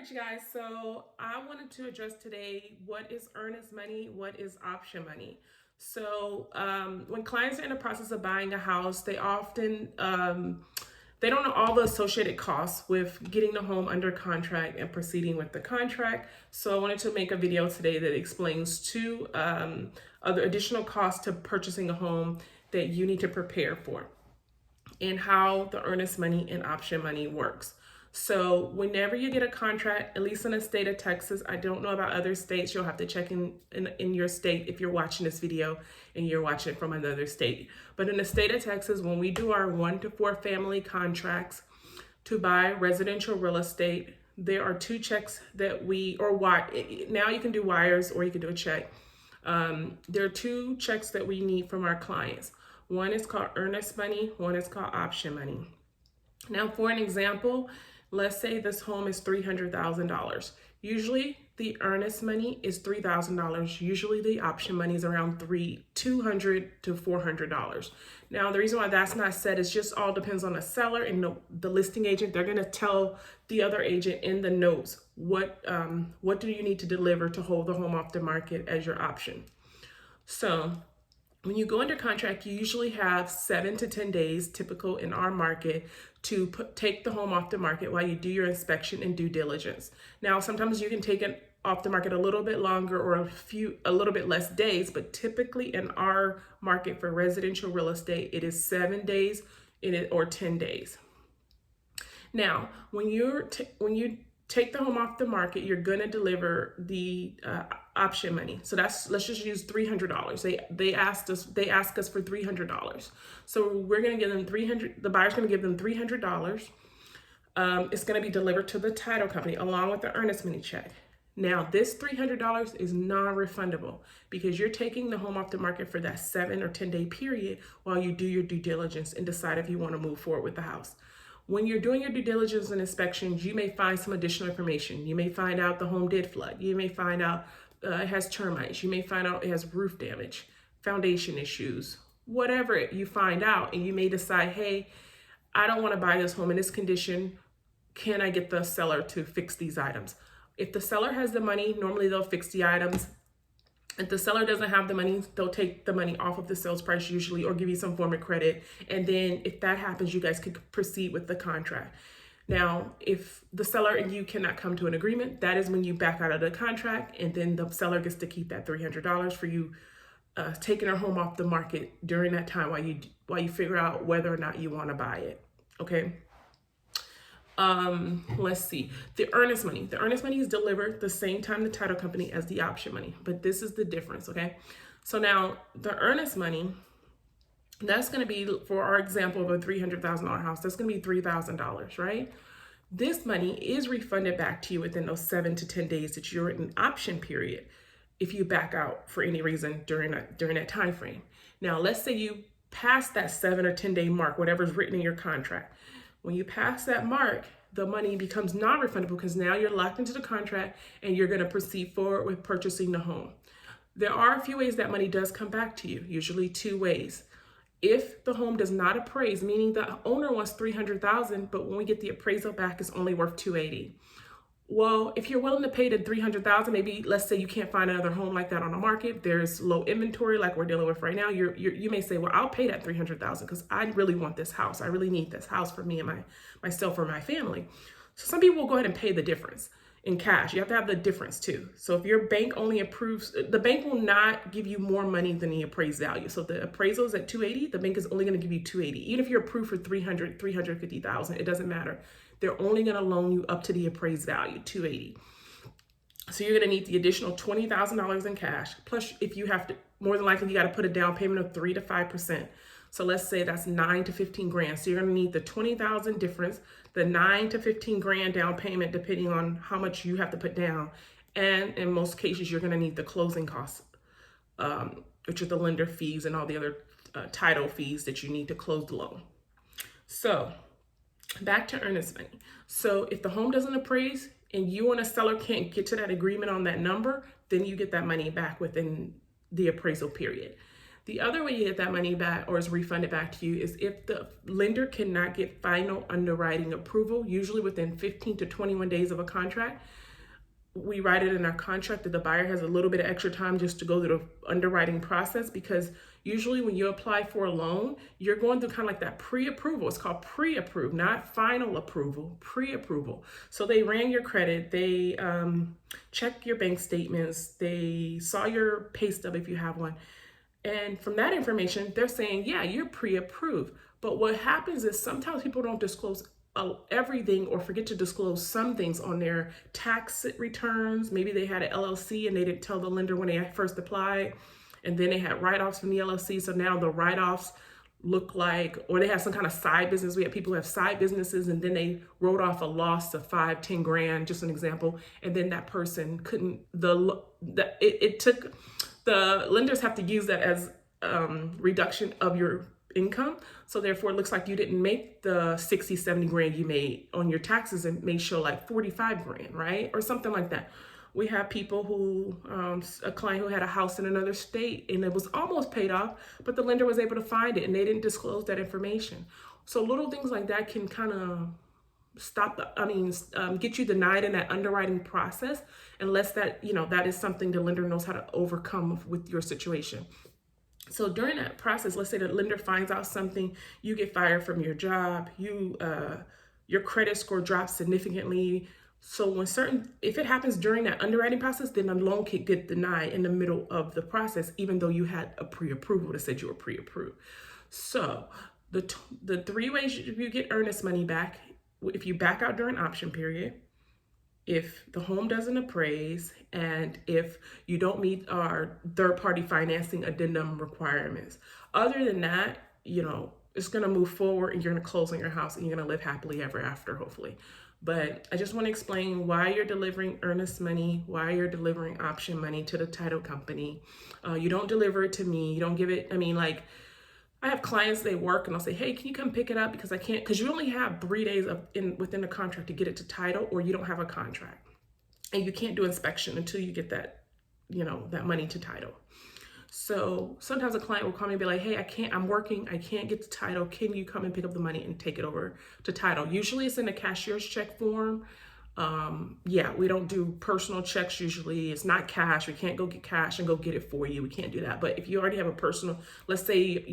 right, you guys. So I wanted to address today what is earnest money, what is option money. When clients are in the process of buying a house, they don't know all the associated costs with getting the home under contract and proceeding with the contract. So I wanted to make a video today that explains two other additional costs to purchasing a home that you need to prepare for, and how the earnest money and option money works. So whenever you get a contract, at least in the state of Texas, I don't know about other states, you'll have to check in your state if you're watching this video and you're watching it from another state. But in the state of Texas, when we do our 1 to 4 family contracts to buy residential real estate, there are two checks that now you can do wires or you can do a check. There are two checks that we need from our clients. One is called earnest money, one is called option money. Now, for an example, let's say this home is $300,000. Usually the earnest money is $3,000. Usually the option money is around $200 to $400. Now, the reason why that's not set is just all depends on the seller and the listing agent. They're going to tell the other agent in the notes what do you need to deliver to hold the home off the market as your option. So when you go under contract, you usually have 7 to 10 days, typical in our market, to take the home off the market while you do your inspection and due diligence. Now, sometimes you can take it off the market a little bit longer or a little bit less days, but typically in our market for residential real estate, it is 7 days or 10 days. Now, when you take the home off the market, you're going to deliver the option money. So let's just use $300. They ask us for $300. So we're going to give them $300. The buyer's going to give them $300. It's going to be delivered to the title company along with the earnest money check. Now, this $300 is non-refundable because you're taking the home off the market for that 7 or 10 day period while you do your due diligence and decide if you want to move forward with the house. When you're doing your due diligence and inspections, you may find some additional information. You may find out the home did flood. You may find out it has termites. You may find out it has roof damage, foundation issues, whatever you find out. And you may decide, hey, I don't want to buy this home in this condition. Can I get the seller to fix these items? If the seller has the money, normally they'll fix the items. If the seller doesn't have the money, they'll take the money off of the sales price usually or give you some form of credit. And then if that happens, you guys could proceed with the contract. Now, if the seller and you cannot come to an agreement, that is when you back out of the contract, and then the seller gets to keep that $300 for you taking their home off the market during that time while you figure out whether or not you want to buy it. Okay. Let's see. The earnest money is delivered the same time the title company as the option money, but this is the difference. Okay. So now the earnest money, that's going to be, for our example of a $300,000 house, that's going to be $3,000, right? This money is refunded back to you within those 7 to 10 days that you're in option period if you back out for any reason during that time frame. Now, let's say you pass that 7 or 10 day mark, whatever's written in your contract. When you pass that mark, the money becomes non-refundable because now you're locked into the contract and you're going to proceed forward with purchasing the home. There are a few ways that money does come back to you, usually 2 ways. If the home does not appraise, meaning the owner wants $300,000, but when we get the appraisal back, it's only worth $280,000. Well, if you're willing to pay the $300,000, maybe let's say you can't find another home like that on the market. There's low inventory like we're dealing with right now. You may say, well, I'll pay that $300,000 because I really want this house. I really need this house for me and myself or my family. So some people will go ahead and pay the difference in cash. You have to have the difference too. So if your bank only approves, the bank will not give you more money than the appraised value. So if the appraisal is at $280,000, the bank is only going to give you $280,000. Even if you're approved for $300,000, $350,000, it doesn't matter. They're only going to loan you up to the appraised value, $280,000. So you're going to need the additional $20,000 in cash. Plus, if you have to, more than likely, you got to put a down payment of 3 to 5%. So let's say that's $9,000 to $15,000. So you're going to need the $20,000 difference, the $9,000 to $15,000 down payment, depending on how much you have to put down. And in most cases, you're going to need the closing costs, which are the lender fees and all the other title fees that you need to close the loan. So back to earnest money. So if the home doesn't appraise and you and a seller can't get to that agreement on that number, then you get that money back within the appraisal period. The other way you get that money back or is refunded back to you is if the lender cannot get final underwriting approval, usually within 15 to 21 days of a contract. We write it in our contract that the buyer has a little bit of extra time just to go through the underwriting process, because usually when you apply for a loan, you're going through kind of like that pre-approval. It's called pre-approved, not final approval, pre-approval. So they ran your credit, they checked your bank statements, they saw your pay stub if you have one. And from that information, they're saying, yeah, you're pre-approved. But what happens is sometimes people don't disclose everything or forget to disclose some things on their tax returns. Maybe they had an LLC and they didn't tell the lender when they first applied, and then they had write-offs from the LLC. So now the write-offs look like, or they have some kind of side business. We have people who have side businesses and then they wrote off a loss of 5-10 grand, just an example. And then that person couldn't, it took, the lenders have to use that as reduction of your income. So therefore it looks like you didn't make the 60-70 grand you made on your taxes, and may show like 45 grand, right? Or something like that. We have people who, a client who had a house in another state and it was almost paid off, but the lender was able to find it and they didn't disclose that information. So little things like that can kind of get you denied in that underwriting process, unless that, that is something the lender knows how to overcome with your situation. So during that process, let's say the lender finds out something, you get fired from your job, your credit score drops significantly. So if it happens during that underwriting process, then a loan could get denied in the middle of the process, even though you had a pre-approval that said you were pre-approved. So the three ways you get earnest money back: if you back out during option period, if the home doesn't appraise, and if you don't meet our third-party financing addendum requirements. Other than that, it's going to move forward and you're going to close on your house and you're going to live happily ever after, hopefully. But I just want to explain why you're delivering earnest money, why you're delivering option money to the title company. You don't deliver it to me. You don't give it, I have clients, they work and I'll say, hey, can you come pick it up? Because I can't, because you only have 3 days within the contract to get it to title, or you don't have a contract. And you can't do inspection until you get that, that money to title. So sometimes a client will call me and be like, hey, I'm working, I can't get to title. Can you come and pick up the money and take it over to title? Usually it's in a cashier's check form. We don't do personal checks usually. It's not cash. We can't go get cash and go get it for you. We can't do that. But if you already have a personal, let's say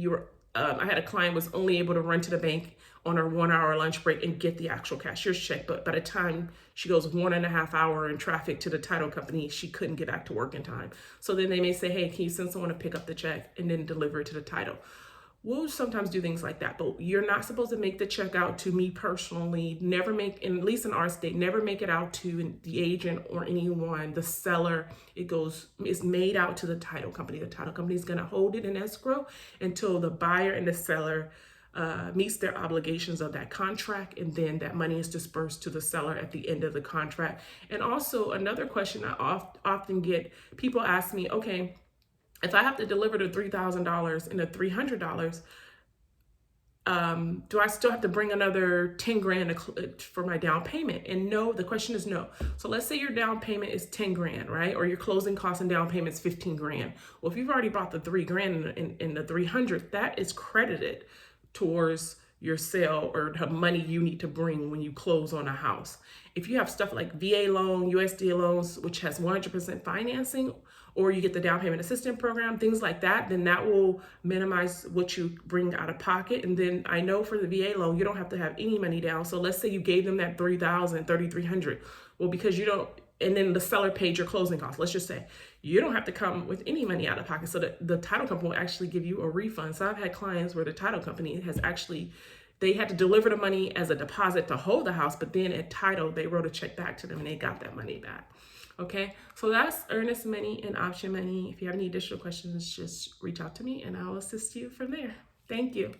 I had a client was only able to run to the bank on her 1 hour lunch break and get the actual cashier's check. But by the time she goes 1.5 hours in traffic to the title company, she couldn't get back to work in time. So then they may say, hey, can you send someone to pick up the check and then deliver it to the title? We'll sometimes do things like that, but you're not supposed to make the check out to me personally. Never make, at least in our state, never make it out to the agent or anyone, the seller. It's made out to the title company. The title company is going to hold it in escrow until the buyer and the seller meets their obligations of that contract, and then that money is dispersed to the seller at the end of the contract. And also another question I often get, people ask me, okay, if I have to deliver the $3,000 and the $300, do I still have to bring another 10 grand for my down payment? And no, the question is no. So let's say your down payment is 10 grand, right? Or your closing costs and down payment is 15 grand. Well, if you've already bought the 3 grand and the 300, that is credited towards your sale or the money you need to bring when you close on a house. If you have stuff like VA loan, USDA loans, which has 100% financing, or you get the down payment assistance program, things like that, then that will minimize what you bring out of pocket. And then I know for the VA loan, you don't have to have any money down. So let's say you gave them that $3,000, $3,300. Well, because you don't, and then the seller paid your closing costs. Let's just say you don't have to come with any money out of pocket. So the title company will actually give you a refund. So I've had clients where the title company they had to deliver the money as a deposit to hold the house, but then at title, they wrote a check back to them and they got that money back. Okay, so that's earnest money and option money. If you have any additional questions, just reach out to me and I'll assist you from there. Thank you.